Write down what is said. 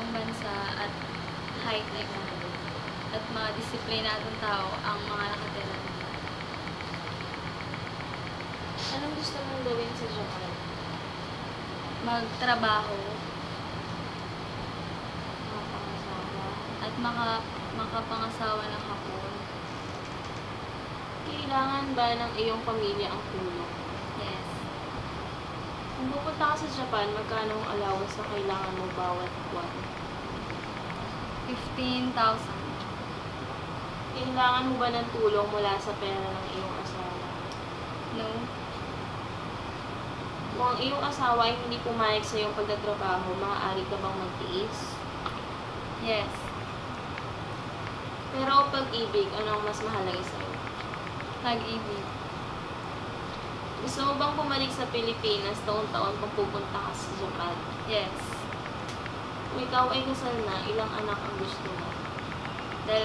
magandang bansa at high-tech at mga disiplinadong tao ang mga nakatira dito. Anong gusto mong gawin sa Japan? Magtrabaho Makapangasawa? at makapangasawa ng hapon. Kailangan ba ng iyong pamilya ang tulong? Yes. Kung pupunta ka sa Japan, magkano ang allowance na kailangan mo bawat buwan? 15,000. Kailangan mo ba ng tulong mula sa pera ng iyong asawa? No. Kung ang iyong asawa ay hindi pumayag sa iyong pagtatrabaho, maaari ka bang magtiis? Yes. Pero pag-ibig, ano ang mas mahalaga sa iyo? Pag-ibig. Gusto mo bang bumalik sa Pilipinas taon-taon kung pupunta ka sa Japan? Yes. Kung ikaw ay kasal na, ilang anak ang gusto mo? 2.